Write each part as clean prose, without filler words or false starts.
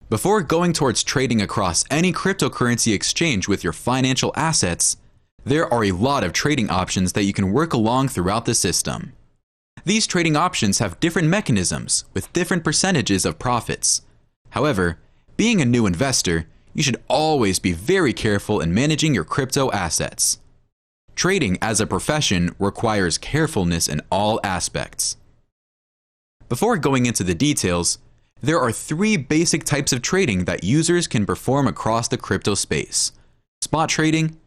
Before going towards trading across any cryptocurrency exchange with your financial assets, there are a lot of trading options that you can work along throughout the system. These trading options have different mechanisms with different percentages of profits. However, being a new investor, you should always be very careful in managing your crypto assets. Trading as a profession requires carefulness in all aspects. Before going into the details, there are 3 basic types of trading that users can perform across the crypto space: spot trading,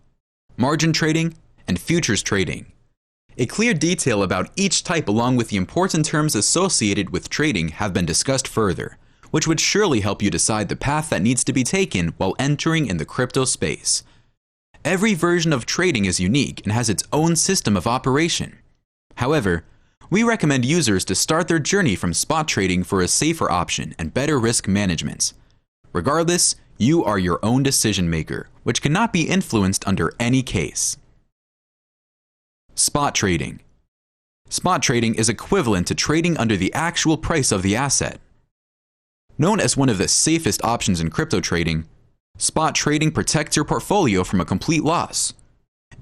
margin trading, and futures trading. A clear detail about each type along with the important terms associated with trading have been discussed further, which would surely help you decide the path that needs to be taken while entering in the crypto space. Every version of trading is unique and has its own system of operation. However, we recommend users to start their journey from spot trading for a safer option and better risk management. Regardless, you are your own decision maker, which cannot be influenced under any case. Spot trading. Spot trading is equivalent to trading under the actual price of the asset. Known as one of the safest options in crypto trading, spot trading protects your portfolio from a complete loss.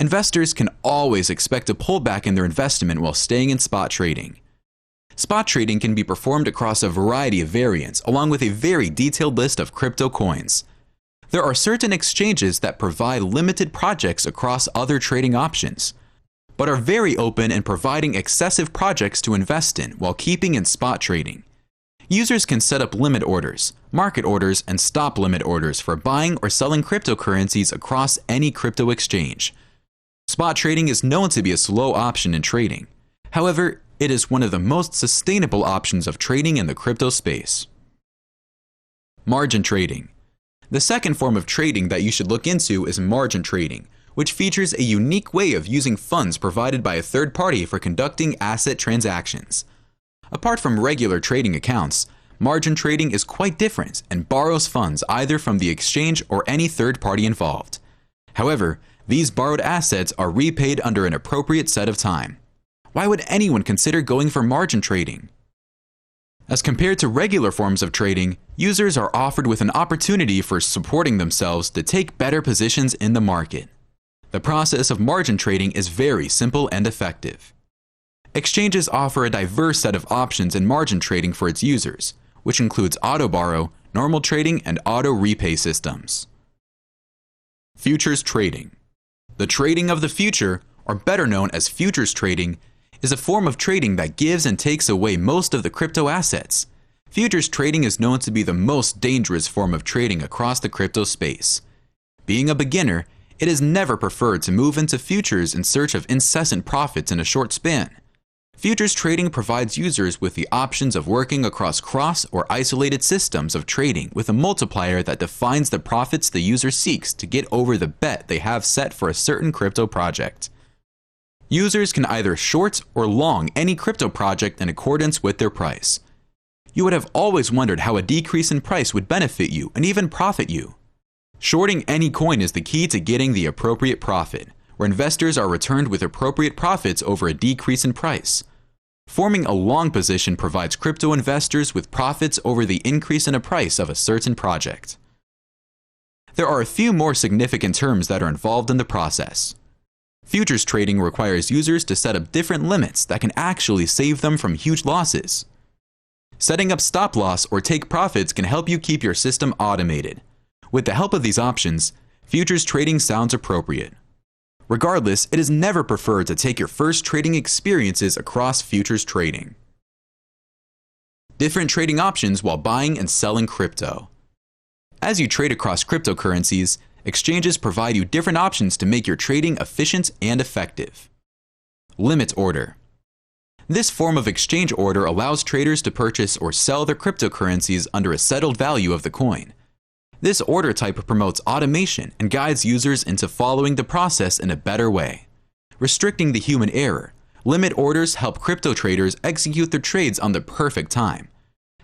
Investors can always expect a pullback in their investment while staying in spot trading. Spot trading can be performed across a variety of variants, along with a very detailed list of crypto coins. There are certain exchanges that provide limited projects across other trading options, but are very open in providing excessive projects to invest in while keeping in spot trading. Users can set up limit orders, market orders, and stop limit orders for buying or selling cryptocurrencies across any crypto exchange. Spot trading is known to be a slow option in trading. However, it is one of the most sustainable options of trading in the crypto space. Margin trading. The second form of trading that you should look into is margin trading, which features a unique way of using funds provided by a third party for conducting asset transactions. Apart from regular trading accounts, margin trading is quite different and borrows funds either from the exchange or any third party involved. However, these borrowed assets are repaid under an appropriate set of time. Why would anyone consider going for margin trading? As compared to regular forms of trading, users are offered with an opportunity for supporting themselves to take better positions in the market. The process of margin trading is very simple and effective. Exchanges offer a diverse set of options in margin trading for its users, which includes auto borrow, normal trading, and auto repay systems. Futures trading. The trading of the future, or better known as futures trading, is a form of trading that gives and takes away most of the crypto assets. Futures trading is known to be the most dangerous form of trading across the crypto space. Being a beginner, it is never preferred to move into futures in search of incessant profits in a short span. Futures trading provides users with the options of working across cross or isolated systems of trading with a multiplier that defines the profits the user seeks to get over the bet they have set for a certain crypto project. Users can either short or long any crypto project in accordance with their price. You would have always wondered how a decrease in price would benefit you and even profit you. Shorting any coin is the key to getting the appropriate profit, where investors are returned with appropriate profits over a decrease in price. Forming a long position provides crypto investors with profits over the increase in a price of a certain project. There are a few more significant terms that are involved in the process. Futures trading requires users to set up different limits that can actually save them from huge losses. Setting up stop loss or take profits can help you keep your system automated. With the help of these options, futures trading sounds appropriate. Regardless, it is never preferred to take your first trading experiences across futures trading. Different trading options while buying and selling crypto. As you trade across cryptocurrencies, exchanges provide you different options to make your trading efficient and effective. Limit order. This form of exchange order allows traders to purchase or sell their cryptocurrencies under a settled value of the coin. This order type promotes automation and guides users into following the process in a better way. Restricting the human error, limit orders help crypto traders execute their trades on the perfect time.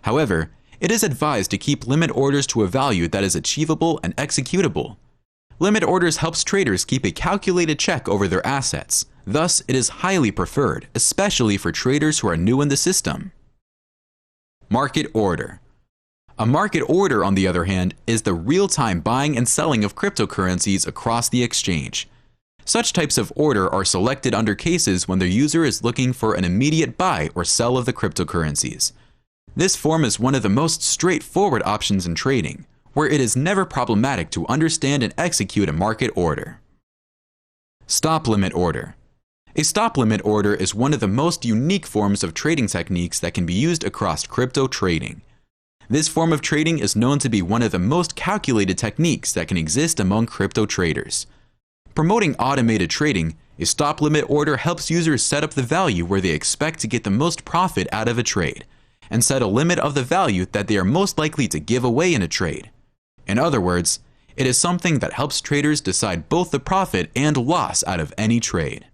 However, it is advised to keep limit orders to a value that is achievable and executable. Limit orders helps traders keep a calculated check over their assets. Thus, it is highly preferred, especially for traders who are new in the system. Market order. A market order, on the other hand, is the real-time buying and selling of cryptocurrencies across the exchange. Such types of order are selected under cases when the user is looking for an immediate buy or sell of the cryptocurrencies. This form is one of the most straightforward options in trading, where it is never problematic to understand and execute a market order. Stop limit order. A stop limit order is one of the most unique forms of trading techniques that can be used across crypto trading. This form of trading is known to be one of the most calculated techniques that can exist among crypto traders. Promoting automated trading, a stop limit order helps users set up the value where they expect to get the most profit out of a trade, and set a limit of the value that they are most likely to give away in a trade. In other words, it is something that helps traders decide both the profit and loss out of any trade.